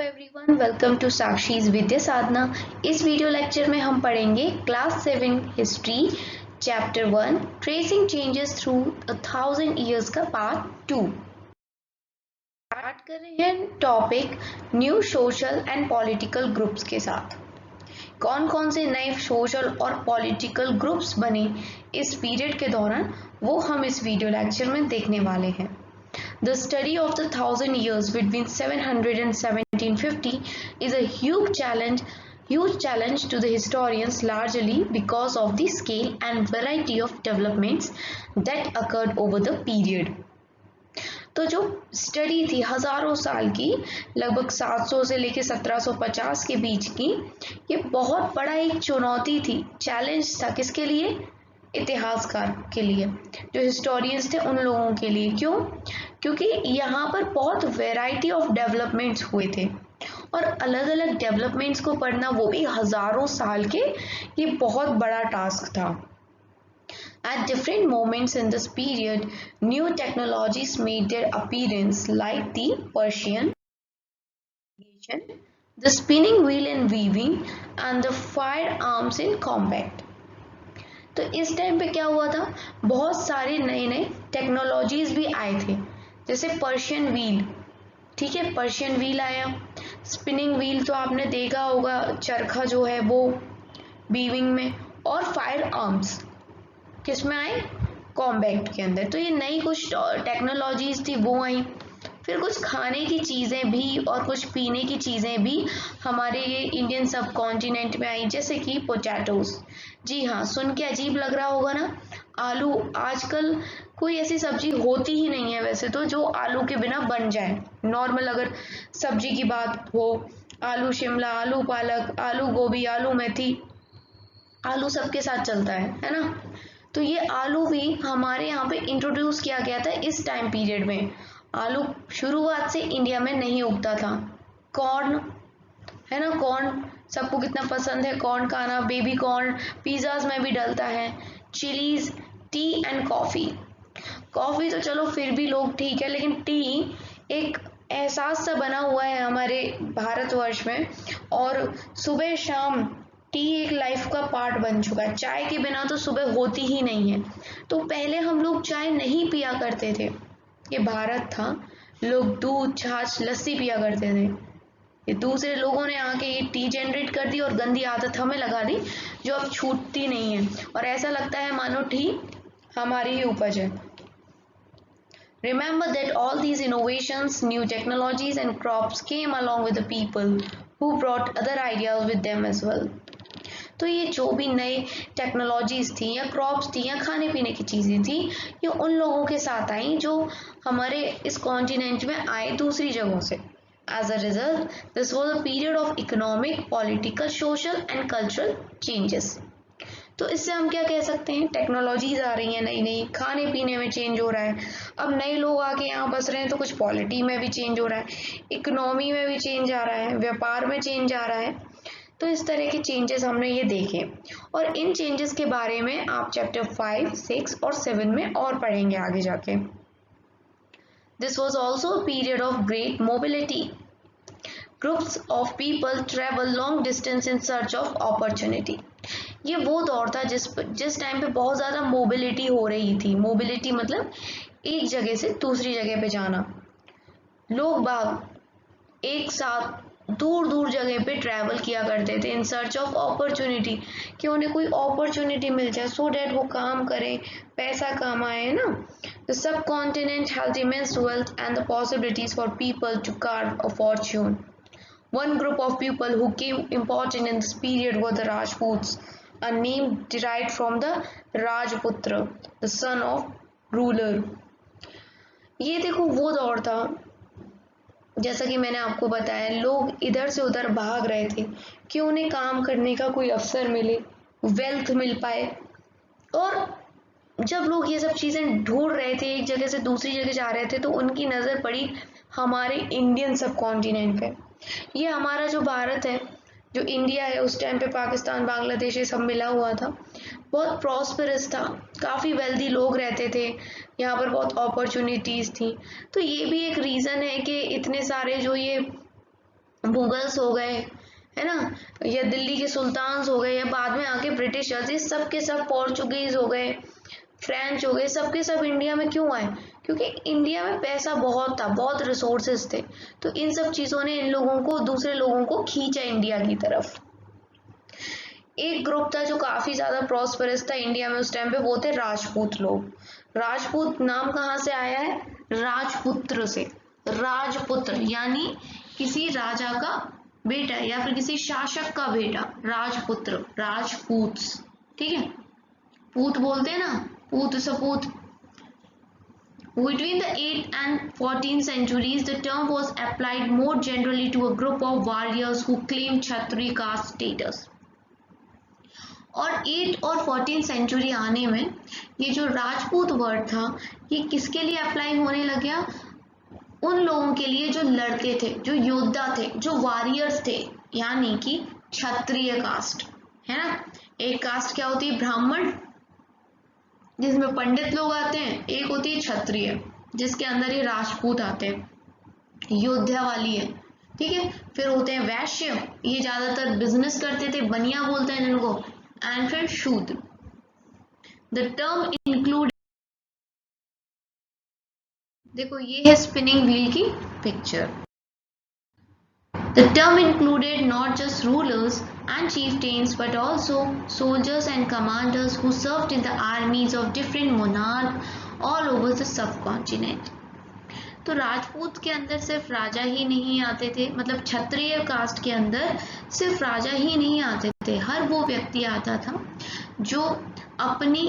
Everyone, welcome to साक्षीज Vidya साधना। इस video lecture में हम पढ़ेंगे class 7 history chapter 1 tracing changes through 1000 का पार्ट 2। स्टार्ट कर रहे हैं topic new social and political groups के साथ। कौन कौन से नए सोशल और पॉलिटिकल ग्रुप्स बने इस पीरियड के दौरान, वो हम इस वीडियो लेक्चर में देखने वाले हैं। The study of the 1000 years between 700 and 1750 is a huge challenge to the historians, largely because of the scale and variety of developments that occurred over the period. तो जो स्टडी थी हजारों साल की, लगभग 700 से लेकर 1750 के बीच की, ये बहुत बड़ा एक चुनौती थी, चैलेंज था। किसके लिए? इतिहासकार के लिए, जो हिस्टोरियंस थे उन लोगों के लिए। क्यों? क्योंकि यहाँ पर बहुत वैरायटी ऑफ डेवलपमेंट्स हुए थे और अलग अलग डेवलपमेंट्स को पढ़ना, वो भी हजारों साल के, ये बहुत बड़ा टास्क था। At different moments in this period, new technologies made their appearance, like the Persian, the spinning wheel in weaving, and the firearms in combat. तो इस टाइम पे क्या हुआ था, बहुत सारे नए नए टेक्नोलॉजीज भी आए थे, जैसे पर्शियन व्हील। ठीक है, पर्शियन व्हील आया। स्पिनिंग व्हील तो आपने देखा होगा, चरखा जो है वो वीविंग में। और फायर आर्म्स किस में आए? कॉम्बैट के अंदर। तो ये नई कुछ टेक्नोलॉजीज थी, वो आई। फिर कुछ खाने की चीज़ें भी और कुछ पीने की चीज़ें भी हमारे ये इंडियन सब कॉन्टिनेंट में आई, जैसे कि पोटैटोज। जी हाँ, सुन के अजीब लग रहा होगा ना, आलू। आजकल कोई ऐसी सब्जी होती ही नहीं है वैसे तो जो आलू के बिना बन जाए। नॉर्मल अगर सब्जी की बात हो, आलू शिमला, आलू पालक, आलू गोभी, आलू मेथी, आलू सबके साथ चलता है ना। तो ये आलू भी हमारे यहाँ पे इंट्रोड्यूस किया गया था इस टाइम पीरियड में। आलू शुरुआत से इंडिया में नहीं उगता था। कॉर्न है ना, कॉर्न सबको कितना पसंद है, कॉर्न खाना। बेबी कॉर्न पिज़्ज़ाज में भी डलता है। Chillies, T and coffee. Coffee तो चलो फिर भी लोग ठीक है, लेकिन टी एक एहसास सा बना हुआ है हमारे भारतवर्ष में, और सुबह शाम टी एक लाइफ का पार्ट बन चुका है। चाय के बिना तो सुबह होती ही नहीं है। तो पहले हम लोग चाय नहीं पिया करते थे, ये भारत था, लोग दूध, छाछ, लस्सी पिया करते थे। ये दूसरे लोगों ने आके ये टी जनरेट कर दी और गंदी आदत हमें लगा दी, जो अब छूटती नहीं है, और ऐसा लगता है मानो टी हमारी ही उपज है। Remember that all these innovations, new technologies and crops came along with the people who brought other ideas with them as well. तो ये जो भी नए टेक्नोलॉजीज थी या क्रॉप्स थी या खाने पीने की चीज़ें थी, ये उन लोगों के साथ आई जो हमारे इस कॉन्टिनेंट में आए दूसरी जगहों से। As a result, this was a period of economic, political, social and cultural changes. तो इससे हम क्या कह सकते हैं, टेक्नोलॉजीज आ रही हैं नई नई, खाने पीने में चेंज हो रहा है, अब नए लोग आके यहाँ बस रहे हैं, तो कुछ पॉलिटी में भी चेंज हो रहा है, इकोनॉमी में भी चेंज आ रहा है, व्यापार में चेंज आ रहा है। तो इस तरह के चेंजेस हमने ये देखे, और इन चेंजेस के बारे में आप चैप्टर 5, 6 और 7 में और पढ़ेंगे आगे जाके। This was also a period of great mobility. Groups of people travel long distance in search of opportunity. ये वो दौर था जिस टाइम पे बहुत ज़्यादा मोबिलिटी हो रही थी। मोबिलिटी मतलब एक जगह से दूसरी जगह पे जाना। लोग बाग एक साथ दूर दूर जगह पे ट्रैवल किया करते थे इन सर्च ऑफ अपॉर्चुनिटी, कि उन्हें कोई अपॉर्चुनिटी मिल जाए, सो डैट वो काम करें, पैसा कमाए ना। The subcontinent has immense wealth and the possibilities for people to carve a fortune. One group of people who came important in this period were the Rajputs, a name derived from the Rajputra, the son of ruler. ये देखो वो दौर था, जैसा कि मैंने आपको बताया, लोग इधर से उधर भाग रहे थे कि उन्हें काम करने का कोई अवसर मिले, वेल्थ मिल पाए। और जब लोग ये सब चीज़ें ढूंढ रहे थे, एक जगह से दूसरी जगह जा रहे थे, तो उनकी नज़र पड़ी हमारे इंडियन सब कॉन्टिनेंट पे। ये हमारा जो भारत है, जो इंडिया है, उस टाइम पे पाकिस्तान, बांग्लादेश ये सब मिला हुआ था, बहुत प्रॉस्परस था, काफ़ी वेल्दी लोग रहते थे, यहाँ पर बहुत अपॉर्चुनिटीज़ थी। तो ये भी एक रीज़न है कि इतने सारे जो ये मुगल्स हो गए, है ना, या दिल्ली के सुल्तान हो गए, या बाद में आके ब्रिटिशर्स, ये सब के सब पोर्चुगीज हो गए, फ्रेंच हो गए, सब के सब इंडिया में क्यों आए? क्योंकि इंडिया में पैसा बहुत था, बहुत रिसोर्सेज थे, तो इन सब चीज़ों ने इन लोगों को, दूसरे लोगों को खींचा इंडिया की तरफ। एक ग्रुप था जो काफ़ी ज़्यादा प्रॉस्परस था इंडिया में उस टाइम पे, वो थे राजपूत लोग। राजपूत नाम कहाँ से आया है? राजपुत्र से। राजपुत्र यानी किसी राजा का बेटा या फिर किसी शासक का बेटा, राजपुत्र, राजपूत्स, ठीक है। पूत बोलते हैं ना, पूत सपूत। Between the 8th and 14th centuries, the term was applied more generally to a group of warriors who claimed Kshatriya caste status. और 8 और 14 सेंचुरी आने में ये जो राजपूत वर्ड था, ये किसके लिए अप्लाई होने लग गया? उन लोगों के लिए जो लड़ते थे, जो योद्धा थे, जो वॉरियर्स थे, यानी कि क्षत्रिय कास्ट, है ना। एक कास्ट क्या होती है? ब्राह्मण, जिसमें पंडित लोग आते हैं। एक होती है क्षत्रिय, जिसके अंदर ये राजपूत आते हैं, योद्धा वाली है, ठीक है। फिर होते हैं वैश्य, ये ज्यादातर बिजनेस करते थे, बनिया बोलते हैं जिनको। एंड फिर शूद्र। द टर्म इंक्लूड, देखो ये है स्पिनिंग व्हील की picture. The term included not just rulers and chieftains but also soldiers and commanders who served in the armies of different monarchs all over the subcontinent. तो राजपूत के अंदर सिर्फ राजा ही नहीं आते थे, मतलब क्षत्रिय कास्ट के अंदर सिर्फ राजा ही नहीं आते थे, हर वो व्यक्ति आता था जो अपनी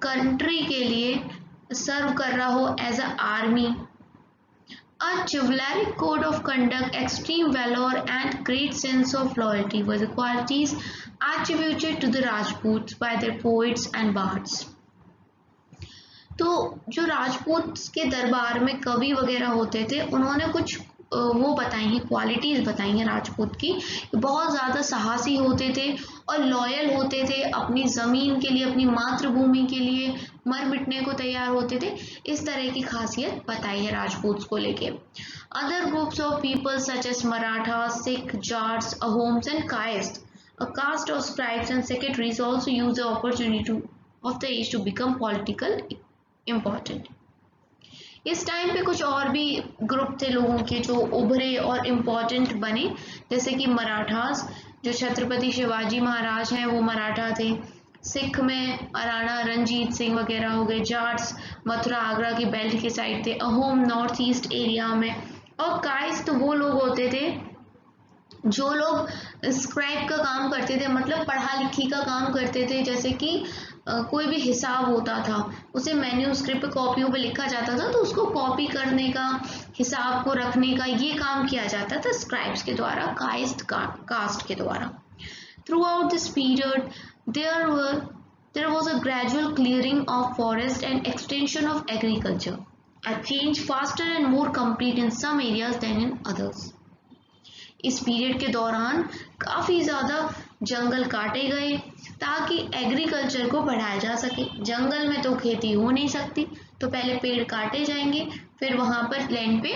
कंट्री के लिए सर्व कर रहा हो as a army. A chivalric code of conduct, extreme valor, and great sense of loyalty were the qualities attributed to the Rajputs by their poets and bards. तो जो राजपूत के दरबार में कवि वगैरह होते थे, उन्होंने कुछ वो बताई हैं, क्वालिटीज बताई हैं राजपूत की। बहुत ज़्यादा साहसी होते थे और लॉयल होते थे, अपनी ज़मीन के लिए, अपनी मातृभूमि के लिए मर मिटने को तैयार होते थे। इस तरह की खासियत बताई है राजपूत को लेके। Other groups of people such as Maratha, Sikh, Jats, Ahoms and Kayastha, a caste of scribes and secretaries also use the opportunity of the age to become political important. इस टाइम पे कुछ और भी ग्रुप थे लोगों के जो उभरे और इम्पोर्टेंट बने, जैसे कि मराठास, जो छत्रपति शिवाजी महाराज हैं वो मराठा थे। सिख में महाराणा रंजीत सिंह वगैरह हो गए। जाट्स मथुरा आगरा की बेल्ट के साइड थे। अहोम नॉर्थ ईस्ट एरिया में। और काइस्ट वो लोग होते थे जो लोग स्क्राइब का काम करते थे, मतलब पढ़ा लिखी का काम करते थे। जैसे कि कोई भी हिसाब होता था, उसे मैन्यूस्क्रिप्ट कॉपियों पे लिखा जाता था, तो उसको कॉपी करने का, हिसाब को रखने का ये काम किया जाता था स्क्राइब्स के द्वारा, कास्ट के द्वारा। Through out this period there was a gradual clearing of forest and extension of agriculture, a change faster and more complete in some areas than in others. इस पीरियड के दौरान काफ़ी ज़्यादा जंगल काटे गए ताकि एग्रीकल्चर को बढ़ाया जा सके। जंगल में तो खेती हो नहीं सकती, तो पहले पेड़ काटे जाएंगे, फिर वहाँ पर लैंड पे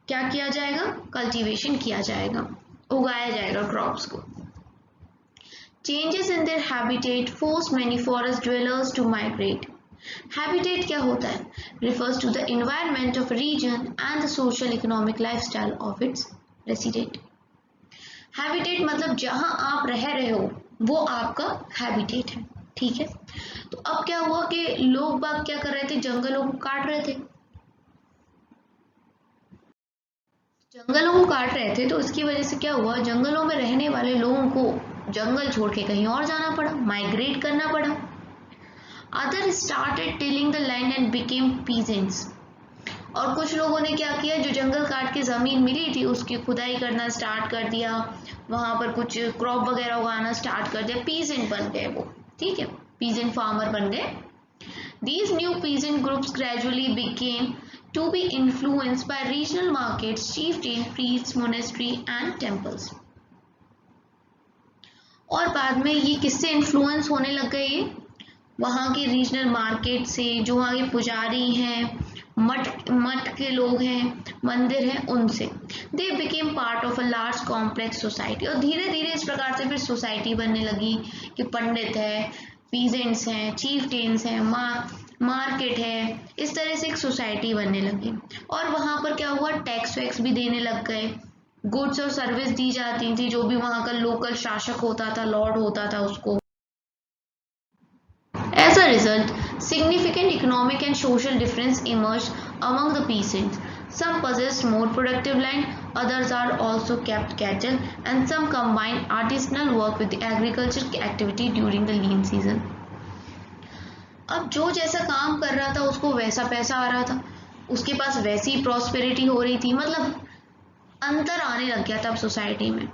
क्या किया जाएगा? कल्टीवेशन किया जाएगा, उगाया जाएगा क्रॉप्स को। Changes in their habitat forced many forest dwellers to migrate. Habitat क्या होता है? Refers to the environment of a region and the social economic lifestyle of its resident. Habitat मतलब जहाँ आप रह रहे हो वो आपका habitat है, ठीक है। तो अब क्या हुआ कि लोग बाग क्या कर रहे थे? जंगलों को काट रहे थे। जंगलों को काट रहे थे तो इसकी वजह से क्या हुआ? जंगलों में रहने वाले लोगों को जंगल छोड़ के कहीं और जाना पड़ा, माइग्रेट करना पड़ा। Other started tilling the land and became peasants. और कुछ लोगों ने क्या किया, जो जंगल काट के ज़मीन मिली थी उसकी खुदाई करना स्टार्ट कर दिया, वहाँ पर कुछ क्रॉप वगैरह उगाना स्टार्ट कर दिया, पीजेंट बन गए वो, ठीक है, पीजेंट फार्मर बन गए। These new peasant groups gradually became to be influenced by regional markets, chieftains, priests, monastery and temples. और बाद में ये किससे इन्फ्लुएंस होने लग गए? वहाँ के रीजनल मार्केट से, जो वहाँ के पुजारी हैं मठ मठ के लोग हैं, मंदिर हैं, उनसे। They became part of a large complex society. और धीरे धीरे इस प्रकार से फिर सोसाइटी बनने लगी कि पंडित है, पीजेंट्स हैं, चीफटेन्स हैं, मार्केट है, इस तरह से एक सोसाइटी बनने लगी। और वहां पर क्या हुआ, टैक्स वैक्स भी देने लग गए, गुड्स और सर्विस दी जाती थी, जो भी वहां का लोकल शासक होता था, लॉर्ड होता था, उसको। As a result, significant economic and social difference emerged among the peasants. Some possessed more productive land, others are also kept cattle, and some combined artisanal work with the agricultural activity during the lean season. अब जो जैसा काम कर रहा था उसको वैसा पैसा आ रहा था, उसके पास वैसी प्रॉस्पेरिटी हो रही थी, मतलब अंतर आने लग गया था अब सोसाइटी में।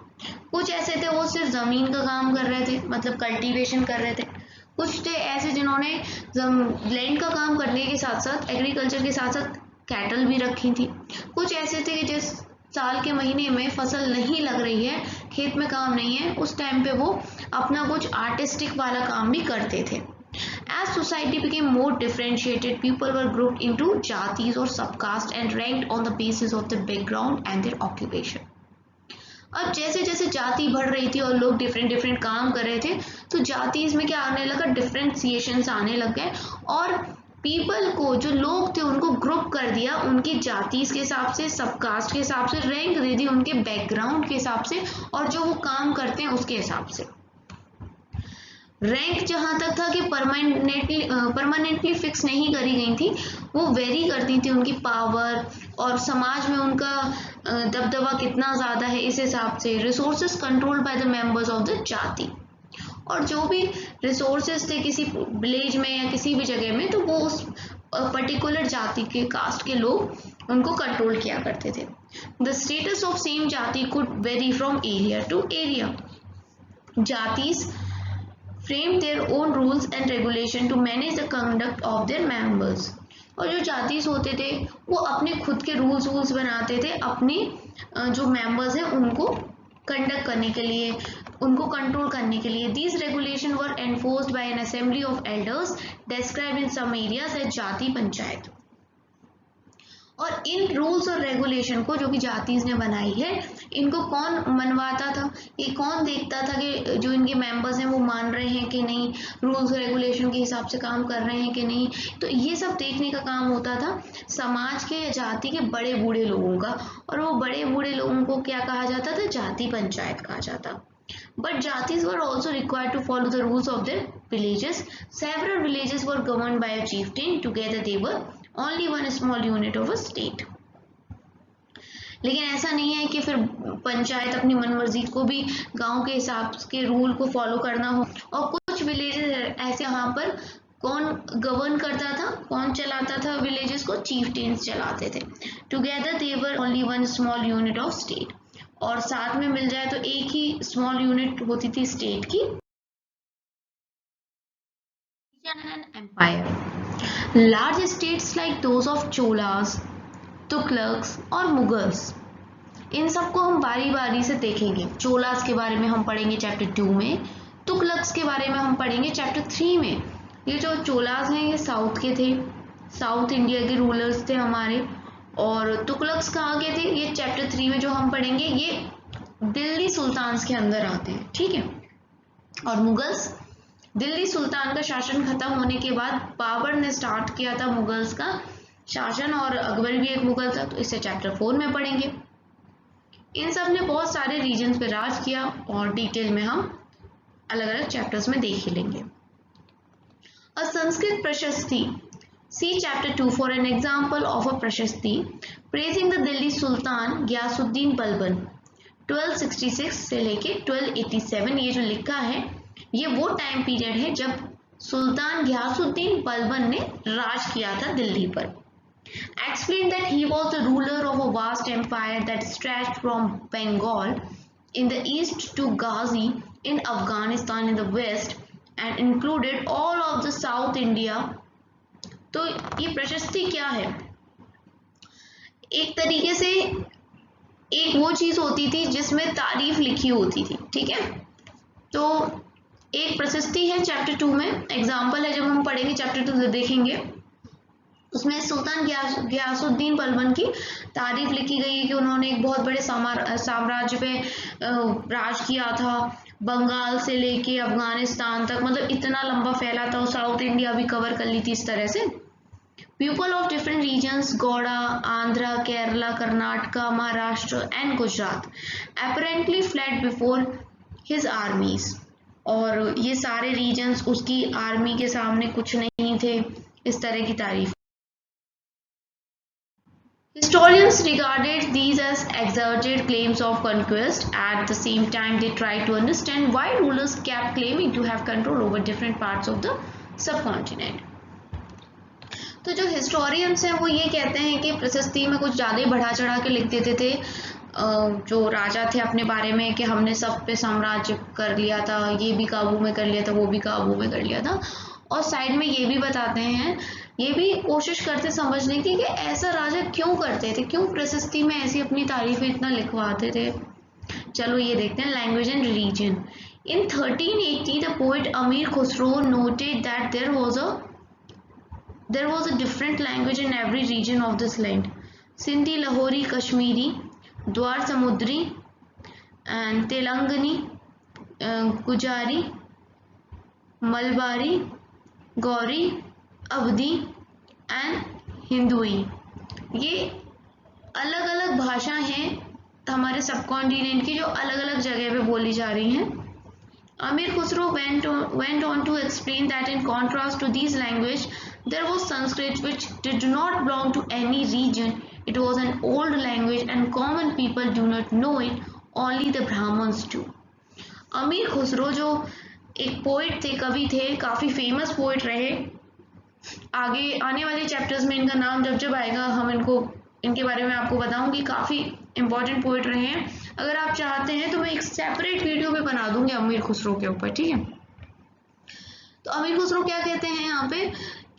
कुछ ऐसे थे वो सिर्फ जमीन का काम कर रहे थे, मतलब कल्टीवेशन कर रहे थे। कुछ थे ऐसे जिन्होंने लैंड का काम करने के साथ साथ, एग्रीकल्चर के साथ साथ कैटल भी रखी थी। कुछ ऐसे थे कि जिस साल के महीने में फसल नहीं लग रही है, खेत में काम नहीं है, उस टाइम पे वो अपना कुछ आर्टिस्टिक वाला काम भी करते थे। As society became more differentiated, people were grouped into jatis or subcaste and ranked on the basis of their background and their occupation. अब जैसे जैसे जाति बढ़ रही थी और लोग डिफरेंट डिफरेंट काम कर रहे थे, तो जाति इसमें क्या आने लगा, डिफरेंशिएशंस आने लग गए। और पीपल को, जो लोग थे, उनको ग्रुप कर दिया उनकी जाति के हिसाब से, सबकास्ट के हिसाब से, रैंक दे दी उनके बैकग्राउंड के हिसाब से, और जो वो काम करते हैं उसके हिसाब से। रैंक जहां तक था कि परमानेंटली फिक्स नहीं करी गई थी, वो वेरी करती थी उनकी पावर और समाज में उनका दबदबा कितना ज्यादा है, इस हिसाब से। Resources controlled by the members of the जाति, और जो भी रिसोर्सेज थे किसी विलेज में या किसी भी जगह में, तो वो उस पर्टिकुलर जाति के, कास्ट के लोग उनको कंट्रोल किया करते थे। The status of same jati could vary from area to area. Jatis framed their own rules and regulation to manage the conduct of their members. और जो जातिस होते थे वो अपने खुद के रूल्स बनाते थे, अपने जो मेंबर्स हैं उनको कंडक्ट करने के लिए, उनको कंट्रोल करने के लिए। These regulations were enforced by an assembly of elders described in some areas as जाति पंचायत। और इन रूल्स और रेगुलेशन को जो कि जातिस ने बनाई है, इनको कौन मनवाता था, ये कौन देखता था कि जो इनके मेंबर्स हैं वो मान रहे हैं कि नहीं, रूल्स और रेगुलेशन के हिसाब से काम कर रहे हैं कि नहीं। तो ये सब देखने का काम होता था समाज के या जाति के बड़े बूढ़े लोगों का, और वो बड़े बूढ़े लोगों को क्या कहा जाता था, जाति पंचायत कहा जाता। But jatis were also required to follow the rules of their villages. Several villages were governed by a chieftain. Together they were only one small unit of a state. लेकिन ऐसा नहीं है कि फिर पंचायत अपनी मनमर्जी को भी गांव के हिसाब के रूल को फॉलो करना हो। और कुछ विलेजेस ऐसे यहाँ पर कौन गवर्न करता था, कौन चलाता था विलेजेस को, चीफटेन्स चलाते थे। Together they were only one small unit of state, और साथ में मिल जाए तो एक ही स्मॉल यूनिट होती थी स्टेट की। Empire, large states like those of Cholas, Tughlaqs और मुगल्स, इन सबको हम बारी बारी से देखेंगे। चोलास के बारे में हम पढ़ेंगे चैप्टर 2 में, तुगलक्स के बारे में हम पढ़ेंगे चैप्टर 3 में। ये जो चोलास हैं ये साउथ के थे, साउथ इंडिया के रूलर्स थे हमारे, और तुगलक्स कहाँ के थे, ये चैप्टर 3 में जो हम पढ़ेंगे ये दिल्ली सुल्तान्स के अंदर आते हैं, ठीक है। और मुगल्स, दिल्ली सुल्तान का शासन खत्म होने के बाद बाबर ने स्टार्ट किया था मुगल्स का शासन, और अकबर भी एक मुगल था, तो इसे चैप्टर 4 में पढ़ेंगे। इन सब ने बहुत सारे रीजन्स पे राज किया, और डिटेल में हम अलग अलग चैप्टर्स में देख ही लेंगे। अ संस्कृत प्रशस्ति, see chapter 2 for an example of a प्रशस्ति praising the Delhi Sultan Ghiyasuddin Balban 1266 से लेके 1287। ये जो लिखा है ये वो टाइम पीरियड है जब सुल्तान गयासुद्दीन बलबन ने राज किया था दिल्ली पर। Explained that he was the ruler of a vast empire that stretched from Bengal in the east to Ghazni in Afghanistan in the west and included all of the South India। तो ये प्रशस्ति क्या है, एक तरीके से एक वो चीज होती थी जिसमें तारीफ लिखी होती थी, ठीक है। तो एक प्रशस्ति है चैप्टर 2 में, एग्जाम्पल है जब हम पढ़ेंगे चैप्टर 2 देखेंगे। उसमें सुल्तान गियासुद्दीन बलबन की तारीफ लिखी गई है कि उन्होंने एक बहुत बड़े साम्राज्य पे राज किया था, बंगाल से लेके अफगानिस्तान तक, मतलब इतना लंबा फैला था, साउथ इंडिया भी कवर कर ली थी इस तरह से। People of different regions, Goda, Andhra, Kerala, Karnataka, Maharashtra and Gujarat apparently fled before his armies. और ये सारे रीजन्स उसकी आर्मी के सामने कुछ नहीं थे, इस तरह की तारीफ। Historians regarded these as exaggerated claims of conquest. At the same time, they tried to understand why rulers kept claiming to have control over different parts of the subcontinent. तो जो हिस्टोरियंस हैं वो ये कहते हैं कि प्रशस्ति में कुछ ज़्यादा ही बढ़ा चढ़ा के लिख देते थे जो राजा थे अपने बारे में, कि हमने सब पे साम्राज्य कर लिया था, ये भी काबू में कर लिया था, वो भी काबू में कर लिया था, और साइड में ये भी बताते हैं, ये भी कोशिश करते समझने की कि ऐसा राजा क्यों करते थे, क्यों प्रशस्ति में ऐसी अपनी तारीफें इतना लिखवाते थे। चलो ये देखते हैं, language and religion. In 1380 the poet Amir Khusro noted that there was a different language in every region of this land. Sindhi, Lahori, Kashmiri, Dwar Samudri and Telangani, Gujari, Malbari, Gauri, Avdi and Hindui. ये अलग अलग भाषा हैं हमारे सब continent की, जो अलग अलग जगह पे बोली जा रही हैं। Amir Khusro went on to explain that in contrast to these languages, there was Sanskrit, which did not belong to any region. It was an old language and common people do not know it, only the Brahmins do. अमीर खुसरो जो एक poet थे, कवि थे, काफ़ी famous poet रहे। आगे आने वाले चैप्टर्स में इनका नाम जब जब आएगा हम इनके बारे में आपको बताऊंगी। काफ़ी इंपॉर्टेंट पोइट रहे हैं। अगर आप चाहते हैं तो मैं एक सेपरेट वीडियो भी बना दूंगी अमीर खुसरो के ऊपर, ठीक है। तो अमीर खुसरो क्या कहते हैं यहाँ पे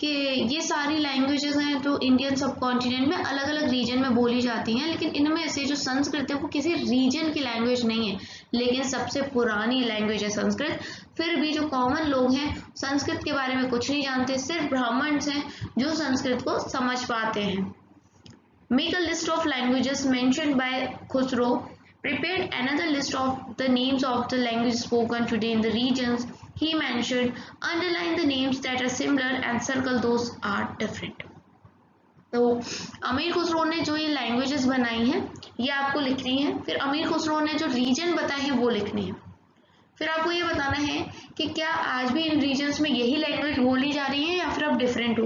कि ये सारी लैंग्वेजेस हैं तो इंडियन सब कॉन्टिनेंट में अलग अलग रीजन में बोली जाती हैं, लेकिन इनमें से जो संस्कृत है वो किसी रीजन की लैंग्वेज नहीं है, लेकिन सबसे पुरानी लैंग्वेज है संस्कृत। फिर भी जो कॉमन लोग हैं संस्कृत के बारे में कुछ नहीं जानते, सिर्फ ब्राह्मण्स हैं जो संस्कृत को समझ पाते हैं। Make a list of languages mentioned by Khusro. Prepared another list of the names of the languages spoken today in the regions he mentioned. Underline the names that are similar and circle those are different. तो अमीर खुसरो ने जो ये languages बनाई हैं ये आपको लिखनी है। फिर अमीर खुसरो ने जो रीजन बताए हैं वो लिखने हैं। फिर आपको ये बताना है कि क्या आज भी इन रीजन्स में यही लैंग्वेज बोली जा रही है या फिर अब डिफरेंट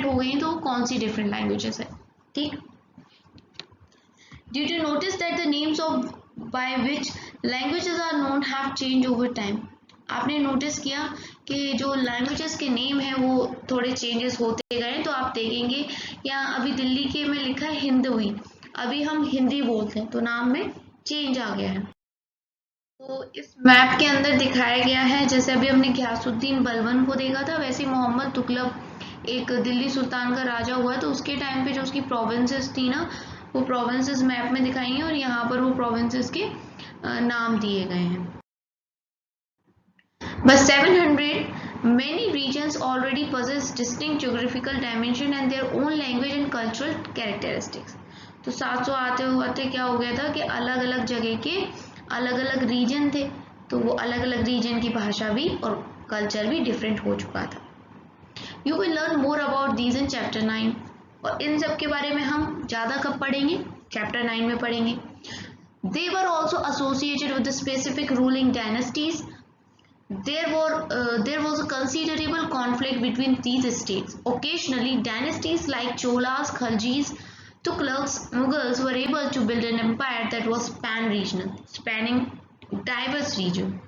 हो गई तो कौन सी डिफरेंट लैंग्वेजेस है, ठीक। Did you notice that the names of by which languages are known have changed over time? आपने नोटिस किया कि जो लैंग्वेजेस के नेम हैं वो थोड़े चेंजेस होते गए। तो आप देखेंगे यहाँ अभी दिल्ली के में लिखा है हिंदवी, अभी हम हिंदी बोलते हैं तो नाम में चेंज आ गया है। तो इस मैप के अंदर दिखाया गया है, जैसे अभी हमने गियासुद्दीन बलबन को देखा था, वैसे मोहम्मद तुगलक एक दिल्ली सुल्तान का राजा हुआ, तो उसके टाइम पे जो उसकी प्रोविंसेस थी ना, वो प्रोविंसेस मैप में दिखाई हैं और यहाँ पर वो प्रोविंसेस के नाम दिए गए हैं। By 700, many regions already possess distinct geographical dimension and their own language and cultural characteristics. तो 700 आते क्या हो गया था कि अलग अलग जगह के अलग अलग रीजन थे, तो वो अलग अलग रीजन की भाषा भी और कल्चर भी डिफरेंट हो चुका था। You will learn more about these in chapter 9. और इन सब के बारे में हम ज़्यादा कब पढ़ेंगे, चैप्टर 9 में पढ़ेंगे। They were also associated with the specific ruling dynasties. There was a considerable conflict between these states. Occasionally, dynasties like Cholas, Khaljis, Tughlaqs, Mughals were able to build an empire that was pan-regional, spanning diverse regions.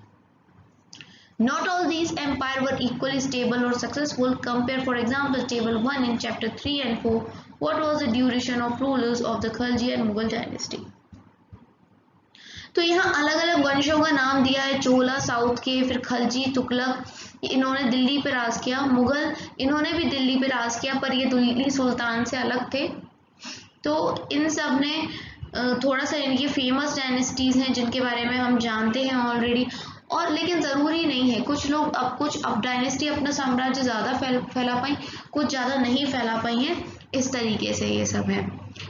Not all these empires were equally stable or successful. Compare, for example, table 1 in chapter 3 and 4. What was the duration of rulers of the Khalji and Mughal dynasty? तो यहाँ अलग अलग वंशों का नाम दिया है, चोला south के, फिर खलजी, तुगलक, इन्होंने दिल्ली पे राज किया, मुगल इन्होंने भी दिल्ली पे राज किया, पर ये दिल्ली सुल्तान से अलग थे। तो इन सब ने थोड़ा सा इनकी फेमस डायनेस्टीज हैं जिनके बारे में हम जानते हैं ऑलरेडी, और लेकिन ज़रूरी नहीं है, कुछ लोग अब डायनेस्टी अपना साम्राज्य ज़्यादा फैला पाई, कुछ ज़्यादा नहीं फैला पाई हैं। इस तरीके से ये सब है।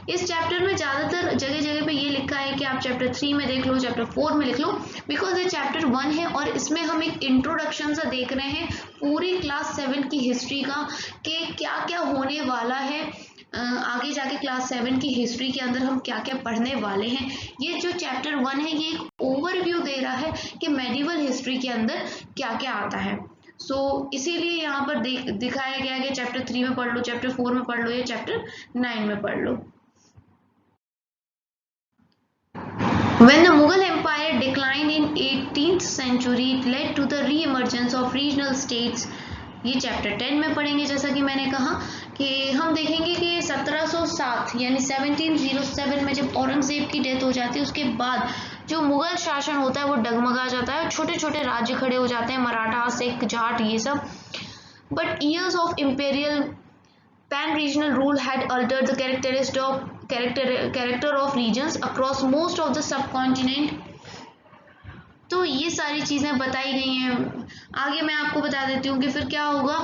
इस चैप्टर में ज़्यादातर जगह जगह पे ये लिखा है कि आप चैप्टर 3 में देख लो, चैप्टर 4 में लिख लो, बिकॉज ये चैप्टर 1 है और इसमें हम एक इंट्रोडक्शन सा देख रहे हैं पूरी क्लास 7 की हिस्ट्री का कि क्या क्या होने वाला है आगे जाके क्लास 7 की हिस्ट्री के अंदर हम क्या क्या पढ़ने वाले हैं। ये जो चैप्टर 1 है ये एक ओवरव्यू दे रहा है कि मेडिवल हिस्ट्री के अंदर क्या क्या आता है। इसीलिए यहाँ पर दिखाया गया है कि चैप्टर 3 में पढ़ लो, चैप्टर 4 में पढ़ लो या चैप्टर 9 में पढ़ लो। When the Mughal Empire declined in 18th century, it led to the re-emergence of regional states. ये चैप्टर 10 में पढ़ेंगे। जैसा कि मैंने कहा कि हम देखेंगे कि 1707 यानी 1707 में जब औरंगजेब की डेथ हो जाती है उसके बाद जो मुगल शासन होता है वो डगमगा जाता है, छोटे छोटे राज्य खड़े हो जाते हैं, मराठा, सिख, जाट, ये सब। But years of imperial pan regional rule had altered the character of regions across most of the subcontinent. तो ये सारी चीज़ें बताई गई हैं। आगे मैं आपको बता देती हूँ कि फिर क्या होगा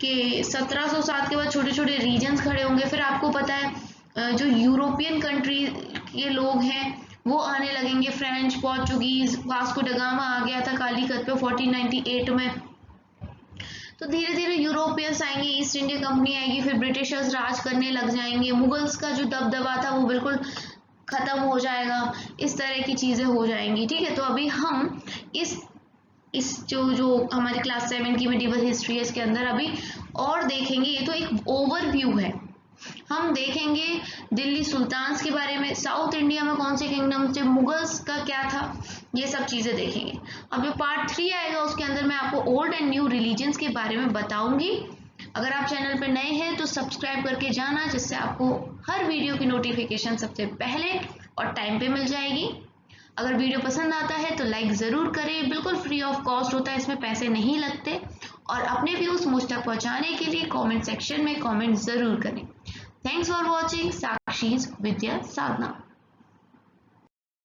कि 1707 के बाद छोटे छोटे रीजन्स खड़े होंगे। फिर आपको पता है जो यूरोपियन कंट्री के लोग हैं वो आने लगेंगे, French, Portuguese, Vasco da Gama आ गया था कालीकत पे 1498 में। तो धीरे धीरे यूरोपियंस आएंगे, ईस्ट इंडिया कंपनी आएगी, फिर ब्रिटिशर्स राज करने लग जाएंगे, मुगल्स का जो दबदबा था वो बिल्कुल खत्म हो जाएगा, इस तरह की चीजें हो जाएंगी। ठीक है, तो अभी हम इस जो हमारी क्लास 7 की मेडिवल हिस्ट्री है इसके अंदर अभी और देखेंगे। ये तो एक ओवरव्यू है। हम देखेंगे दिल्ली सुल्तान्स के बारे में, साउथ इंडिया में कौन से किंगडम थे, मुगल्स का क्या था, ये सब चीजें देखेंगे। अब जो पार्ट 3 आएगा उसके अंदर मैं आपको ओल्ड एंड न्यू रिलीजन्स के बारे में बताऊंगी। अगर आप चैनल पर नए हैं तो सब्सक्राइब करके जाना, जिससे आपको हर वीडियो की नोटिफिकेशन सबसे पहले और टाइम पे मिल जाएगी। अगर वीडियो पसंद आता है तो लाइक ज़रूर करें, बिल्कुल फ्री ऑफ कॉस्ट होता है, इसमें पैसे नहीं लगते। और अपने व्यूज़ मुझ तक पहुँचाने के लिए कमेंट सेक्शन में कमेंट ज़रूर करें। Thanks for watching Sakshi's Vidya Sadhana.